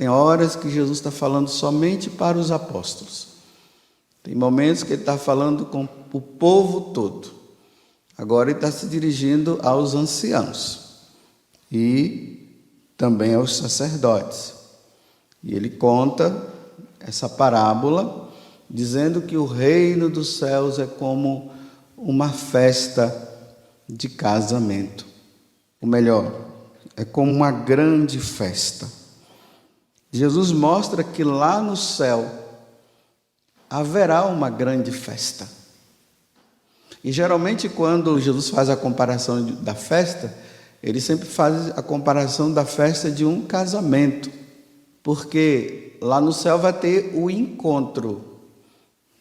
Tem horas que Jesus está falando somente para os apóstolos. Tem momentos que ele está falando com o povo todo. Agora ele está se dirigindo aos anciãos e também aos sacerdotes. E ele conta essa parábola dizendo que o reino dos céus é como uma festa de casamento. Ou melhor, é como uma grande festa. Jesus mostra que lá no céu haverá uma grande festa. E geralmente quando Jesus faz a comparação da festa, ele sempre faz a comparação da festa de um casamento. Porque lá no céu vai ter o encontro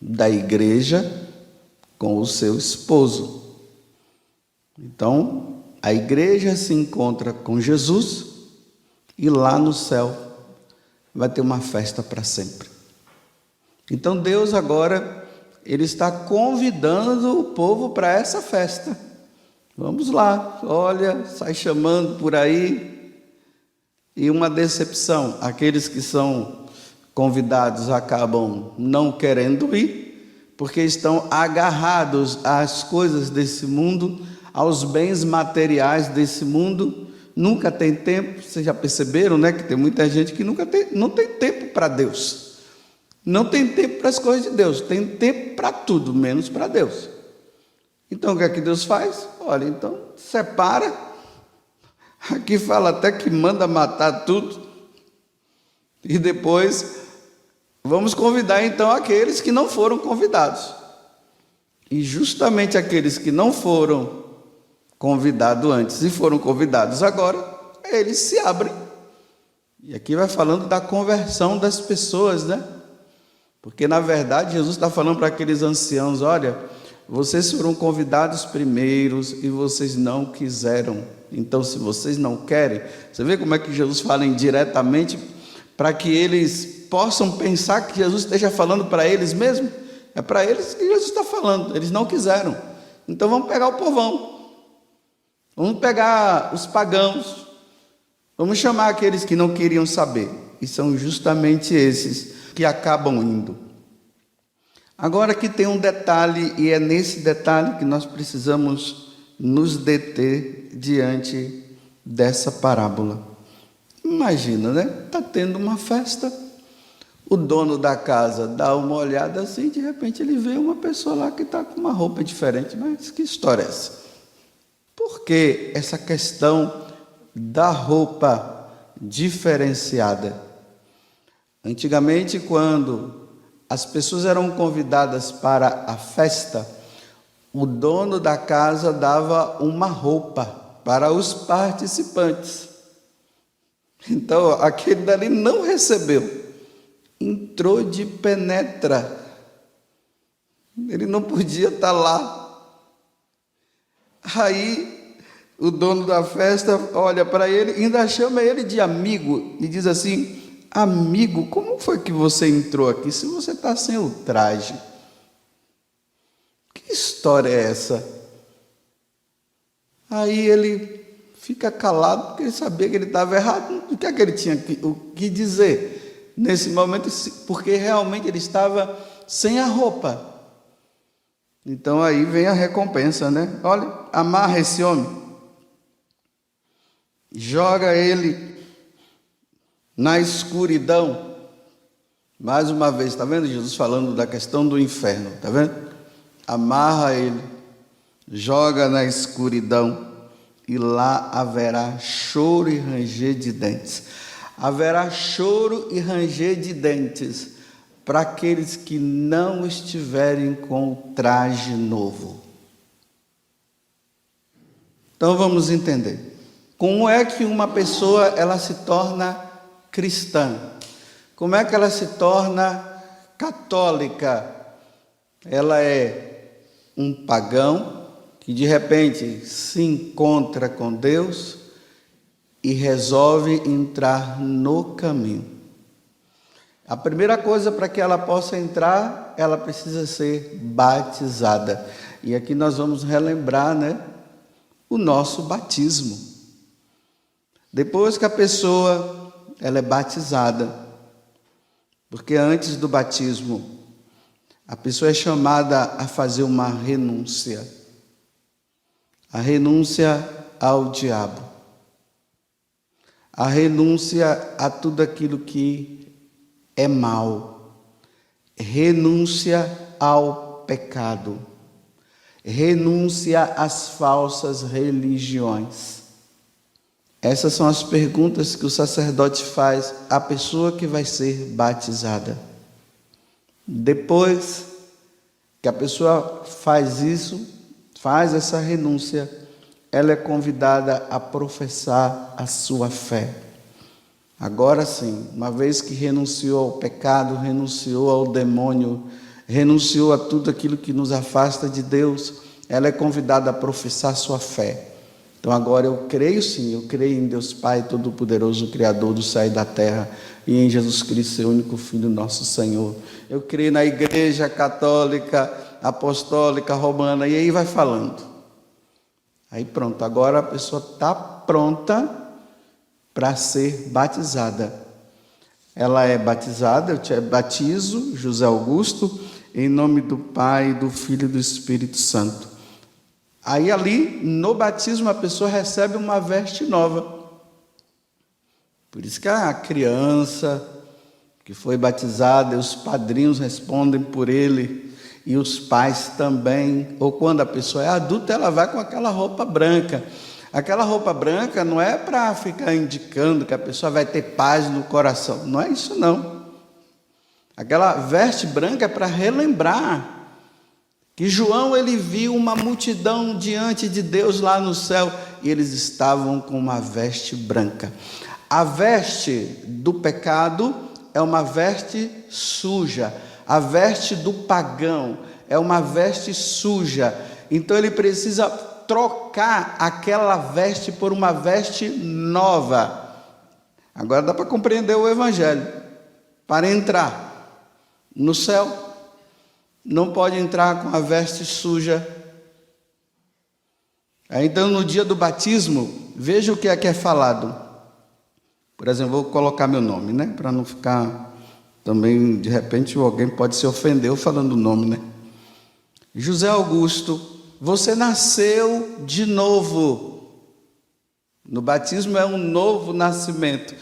da igreja com o seu esposo. Então, a igreja se encontra com Jesus e lá no céu vai ter uma festa para sempre. Então Deus agora, ele está convidando o povo para essa festa. Vamos lá, olha, sai chamando por aí. E uma decepção, aqueles que são convidados acabam não querendo ir, porque estão agarrados às coisas desse mundo, aos bens materiais desse mundo. Nunca tem tempo, vocês já perceberam, né? Que tem muita gente que não tem tempo para Deus. Não tem tempo para as coisas de Deus. Tem tempo para tudo, menos para Deus. Então o que é que Deus faz? Olha, então separa. Aqui fala até que manda matar tudo. E depois vamos convidar então aqueles que não foram convidados. E justamente aqueles que não foram convidados antes e foram convidados agora, eles se abrem. E aqui vai falando da conversão das pessoas, né? Porque na verdade Jesus está falando para aqueles anciãos: olha, vocês foram convidados primeiros e vocês não quiseram. Então, se vocês não querem, você vê como é que Jesus fala indiretamente para que eles possam pensar que Jesus esteja falando para eles mesmo? É para eles que Jesus está falando, eles não quiseram. Então vamos pegar o povão, vamos pegar os pagãos, vamos chamar aqueles que não queriam saber. E são justamente esses que acabam indo. Agora aqui tem um detalhe, e é nesse detalhe que nós precisamos nos deter diante dessa parábola. Imagina, né? Está tendo uma festa, o dono da casa dá uma olhada assim, de repente ele vê uma pessoa lá que está com uma roupa diferente. Mas que história é essa? Por que essa questão da roupa diferenciada? Antigamente, quando as pessoas eram convidadas para a festa, o dono da casa dava uma roupa para os participantes. Então, aquele dali não recebeu, entrou de penetra, ele não podia estar lá. Aí, o dono da festa olha para ele, ainda chama ele de amigo e diz assim: amigo, como foi que você entrou aqui se você está sem o traje? Que história é essa? Aí ele fica calado, porque ele sabia que ele estava errado. O que é que ele tinha o que dizer nesse momento? Porque realmente ele estava sem a roupa. Então aí vem a recompensa, né? Olha, amarra esse homem, joga ele na escuridão. Mais uma vez, está vendo Jesus falando da questão do inferno, está vendo? Amarra ele, joga na escuridão, e lá haverá choro e ranger de dentes. Haverá choro e ranger de dentes para aqueles que não estiverem com o traje novo. Então vamos entender. Como é que uma pessoa ela se torna cristã? Como é que ela se torna católica? Ela é um pagão que de repente se encontra com Deus e resolve entrar no caminho. A primeira coisa para que ela possa entrar, ela precisa ser batizada. E aqui nós vamos relembrar, né, o nosso batismo. Depois que a pessoa ela é batizada. Porque antes do batismo, a pessoa é chamada a fazer uma renúncia. A renúncia ao diabo. A renúncia a tudo aquilo que é mal. Renúncia ao pecado. Renúncia às falsas religiões. Essas são as perguntas que o sacerdote faz à pessoa que vai ser batizada. Depois que a pessoa faz isso, faz essa renúncia, ela é convidada a professar a sua fé. Agora sim, uma vez que renunciou ao pecado, renunciou ao demônio, renunciou a tudo aquilo que nos afasta de Deus, ela é convidada a professar sua fé. Então agora eu creio sim, eu creio em Deus Pai Todo-Poderoso, Criador do céu e da terra, e em Jesus Cristo, seu único Filho, nosso Senhor. Eu creio na Igreja Católica, Apostólica, Romana, e aí vai falando. Aí pronto, agora a pessoa está pronta para ser batizada. Ela é batizada, eu te batizo, José Augusto, em nome do Pai, do Filho e do Espírito Santo. Aí ali, no batismo, a pessoa recebe uma veste nova. Por isso que a criança que foi batizada, os padrinhos respondem por ele, e os pais também. Ou quando a pessoa é adulta, ela vai com aquela roupa branca. Aquela roupa branca não é para ficar indicando que a pessoa vai ter paz no coração. Não é isso não. Aquela veste branca é para relembrar que João, ele viu uma multidão diante de Deus lá no céu, e eles estavam com uma veste branca. A veste do pecado é uma veste suja. A veste do pagão é uma veste suja. Então ele precisa trocar aquela veste por uma veste nova. Agora dá para compreender o Evangelho. Para entrar no céu, não pode entrar com a veste suja. Então, no dia do batismo, veja o que é falado. Por exemplo, vou colocar meu nome, né? Para não ficar também, de repente, alguém pode se ofender falando o nome, né? José Augusto, você nasceu de novo. No batismo é um novo nascimento.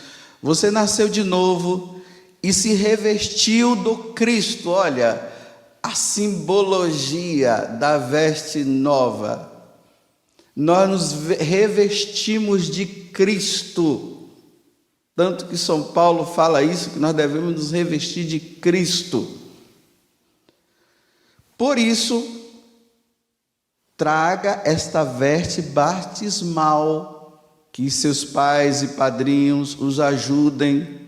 Você nasceu de novo e se revestiu do Cristo. Olha, a simbologia da veste nova. Nós nos revestimos de Cristo. Tanto que São Paulo fala isso, que nós devemos nos revestir de Cristo. Por isso, traga esta veste batismal, que seus pais e padrinhos os ajudem,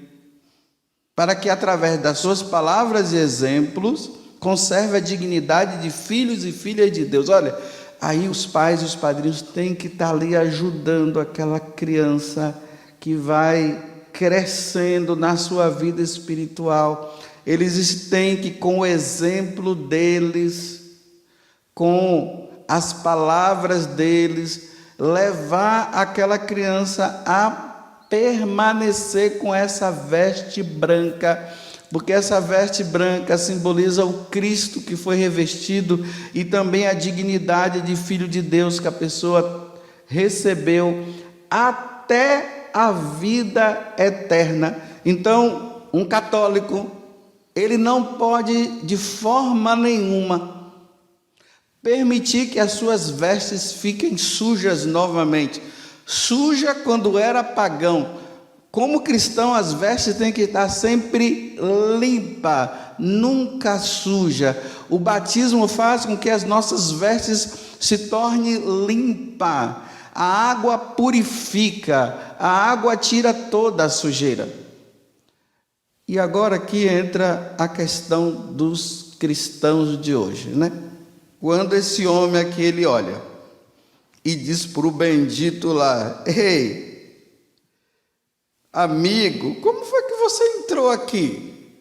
para que através das suas palavras e exemplos, conserve a dignidade de filhos e filhas de Deus. Olha, aí os pais e os padrinhos têm que estar ali ajudando aquela criança que vai crescendo na sua vida espiritual. Eles têm que, com o exemplo deles, com as palavras deles, levar aquela criança a permanecer com essa veste branca, porque essa veste branca simboliza o Cristo que foi revestido e também a dignidade de filho de Deus que a pessoa recebeu até a vida eterna. Então, um católico, ele não pode de forma nenhuma permitir que as suas vestes fiquem sujas novamente. Suja quando era pagão. Como cristão, as vestes têm que estar sempre limpa, nunca suja. O batismo faz com que as nossas vestes se tornem limpa. A água purifica, a água tira toda a sujeira. E agora aqui entra a questão dos cristãos de hoje, né? Quando esse homem aqui, ele olha e diz para o bendito lá: ei, amigo, como foi que você entrou aqui?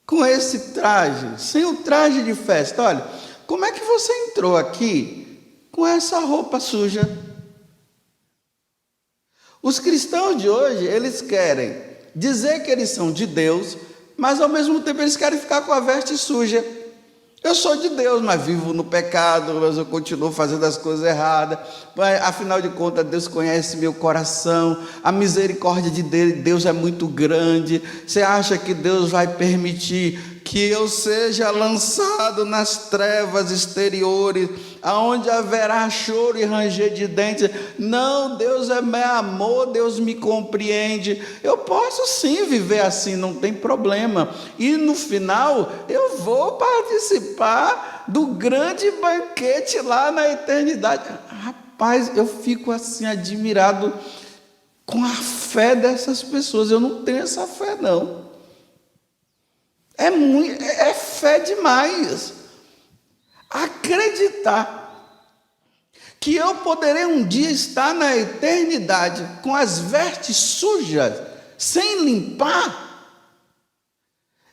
Com esse traje, sem o traje de festa. Olha, como é que você entrou aqui com essa roupa suja? Os cristãos de hoje, eles querem dizer que eles são de Deus, mas ao mesmo tempo eles querem ficar com a veste suja. Eu sou de Deus, mas vivo no pecado, mas eu continuo fazendo as coisas erradas. Afinal de contas, Deus conhece meu coração, a misericórdia de Deus é muito grande. Você acha que Deus vai permitir que eu seja lançado nas trevas exteriores, aonde haverá choro e ranger de dentes? Não, Deus é meu amor, Deus me compreende. Eu posso sim viver assim, não tem problema. E no final eu vou participar do grande banquete lá na eternidade. Rapaz, eu fico assim admirado com a fé dessas pessoas. Eu não tenho essa fé não. É fé demais. Acreditar que eu poderei um dia estar na eternidade com as vestes sujas, sem limpar.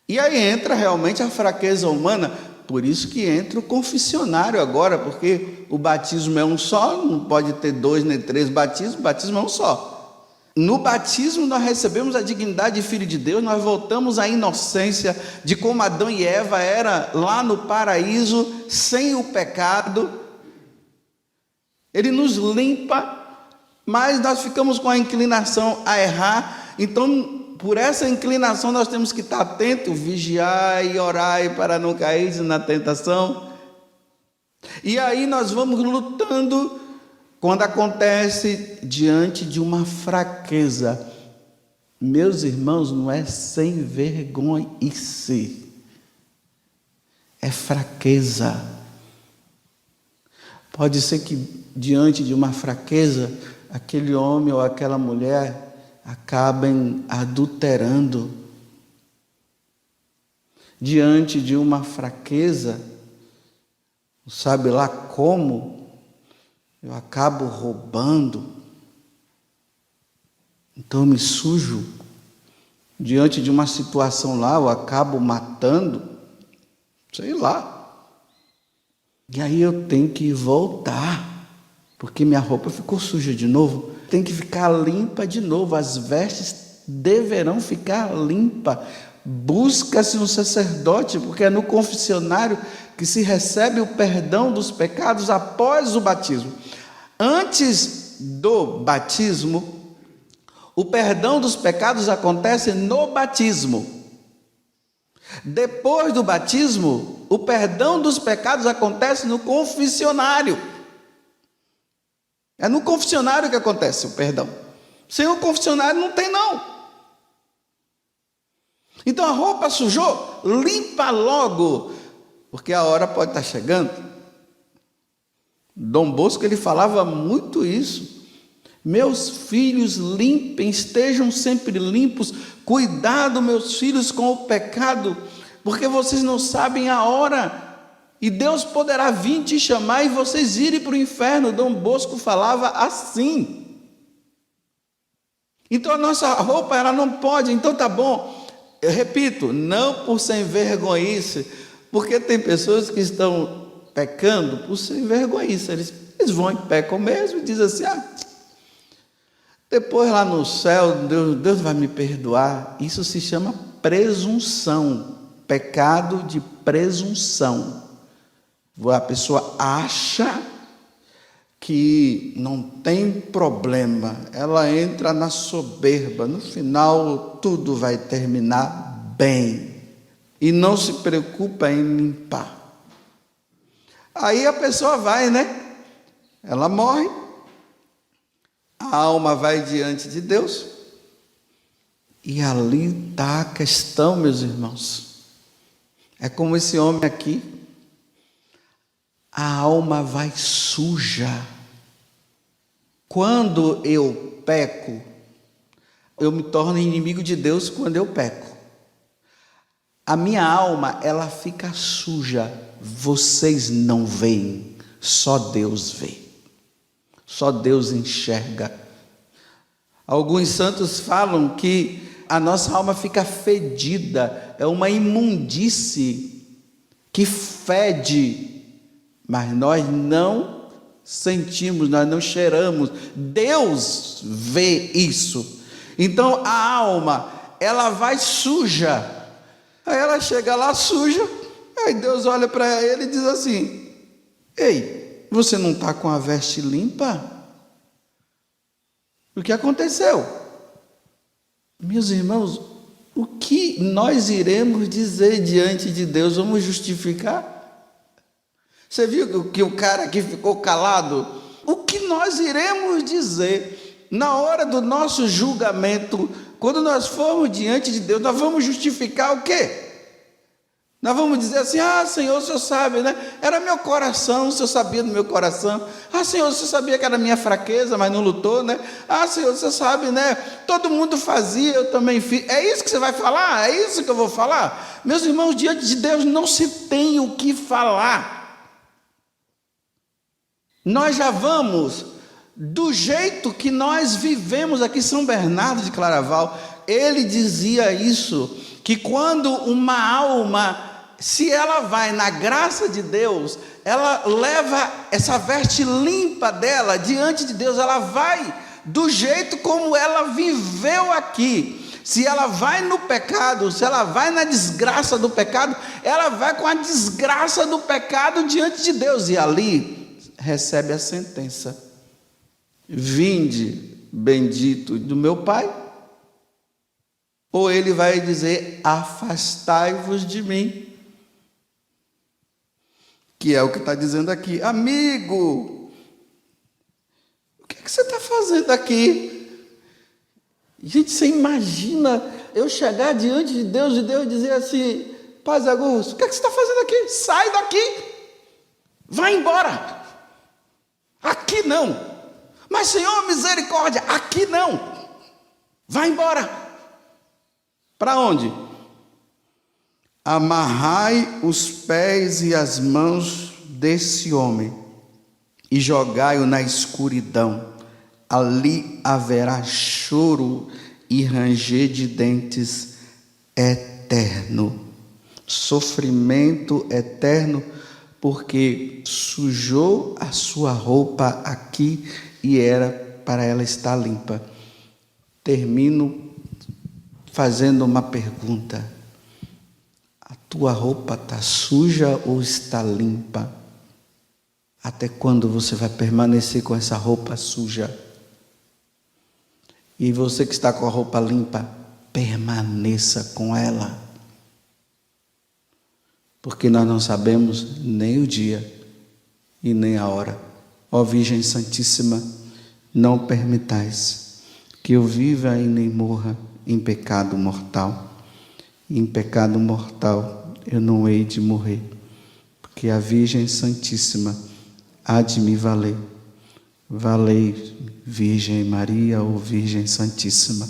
E aí entra realmente a fraqueza humana. Por isso que entra o confessionário agora, porque o batismo é um só, não pode ter 2 nem 3 batismos, o batismo é um só. No batismo nós recebemos a dignidade de filho de Deus, nós voltamos à inocência de como Adão e Eva era lá no paraíso, sem o pecado. Ele nos limpa, mas nós ficamos com a inclinação a errar. Então, por essa inclinação nós temos que estar atentos, vigiar e orar para não cair na tentação. E aí nós vamos lutando. Quando acontece diante de uma fraqueza, meus irmãos, não é sem vergonhice, é fraqueza. Pode ser que diante de uma fraqueza, aquele homem ou aquela mulher acabem adulterando. Diante de uma fraqueza, sabe lá como, eu acabo roubando, então eu me sujo. Diante de uma situação lá, eu acabo matando, sei lá. E aí eu tenho que voltar, porque minha roupa ficou suja de novo. Tem que ficar limpa de novo, as vestes deverão ficar limpas. Busca-se um sacerdote, porque é no confessionário que se recebe o perdão dos pecados após o batismo. Antes do batismo, o perdão dos pecados acontece no batismo. Depois do batismo, o perdão dos pecados acontece no confessionário. É no confessionário que acontece o perdão. Sem o confessionário não tem não. Então a roupa sujou, limpa logo, porque a hora pode estar chegando. Dom Bosco, ele falava muito isso. Meus filhos, limpem, estejam sempre limpos. Cuidado, meus filhos, com o pecado, porque vocês não sabem a hora. E Deus poderá vir te chamar e vocês irem para o inferno. Dom Bosco falava assim. Então a nossa roupa, ela não pode. Então tá bom. Eu repito, não por sem vergonhice, porque tem pessoas que estão pecando por sem vergonhice. Eles vão e pecam mesmo e dizem assim, depois lá no céu, Deus vai me perdoar. Isso se chama presunção, pecado de presunção. A pessoa acha que não tem problema, ela entra na soberba, no final tudo vai terminar bem, e não se preocupa em limpar. Aí a pessoa vai, né? Ela morre, a alma vai diante de Deus, e ali está a questão, meus irmãos. É como esse homem aqui, a alma vai suja. Quando eu peco, eu me torno inimigo de Deus quando eu peco. A minha alma, ela fica suja. Vocês não veem, só Deus vê. Só Deus enxerga. Alguns santos falam que a nossa alma fica fedida, é uma imundície que fede, mas nós não sentimos, nós não cheiramos. Deus vê isso. Então a alma, ela vai suja. Aí ela chega lá suja, aí Deus olha para ele e diz assim: ei, você não está com a veste limpa? O que aconteceu? Meus irmãos, o que nós iremos dizer diante de Deus? Vamos justificar? Você viu que o cara aqui ficou calado? O que nós iremos dizer na hora do nosso julgamento, quando nós formos diante de Deus? Nós vamos justificar o quê? Nós vamos dizer assim: ah, Senhor, o Senhor sabe, né? Era meu coração, o Senhor sabia do meu coração. Ah, Senhor, o Senhor sabia que era minha fraqueza, mas não lutou, né? Ah, Senhor, o Senhor sabe, né? Todo mundo fazia, eu também fiz. É isso que você vai falar? É isso que eu vou falar? Meus irmãos, diante de Deus não se tem o que falar. Nós já vamos do jeito que nós vivemos aqui em São Bernardo de Claraval. Ele dizia isso, que quando uma alma, se ela vai na graça de Deus, ela leva essa veste limpa dela diante de Deus, ela vai do jeito como ela viveu aqui. Se ela vai no pecado, se ela vai na desgraça do pecado, ela vai com a desgraça do pecado diante de Deus, e ali recebe a sentença: vinde, bendito do meu Pai. Ou ele vai dizer: afastai-vos de mim, que é o que está dizendo aqui. Amigo, o que é que você está fazendo aqui? Gente, você imagina eu chegar diante de Deus e Deus dizer assim: Paz Augusto, o que é que você está fazendo aqui? Sai daqui, vai embora. Aqui não. Mas Senhor, misericórdia, aqui não. Vai embora. Para onde? Amarrai os pés e as mãos desse homem e jogai-o na escuridão. Ali haverá choro e ranger de dentes eterno. Sofrimento eterno, porque sujou a sua roupa aqui e era para ela estar limpa. Termino fazendo uma pergunta: a tua roupa está suja ou está limpa? Até quando você vai permanecer com essa roupa suja? E você que está com a roupa limpa, permaneça com ela. Porque nós não sabemos nem o dia e nem a hora. Ó Virgem Santíssima, não permitais que eu viva e nem morra em pecado mortal. Em pecado mortal eu não hei de morrer, porque a Virgem Santíssima há de me valer. Valei, Virgem Maria ou Virgem Santíssima.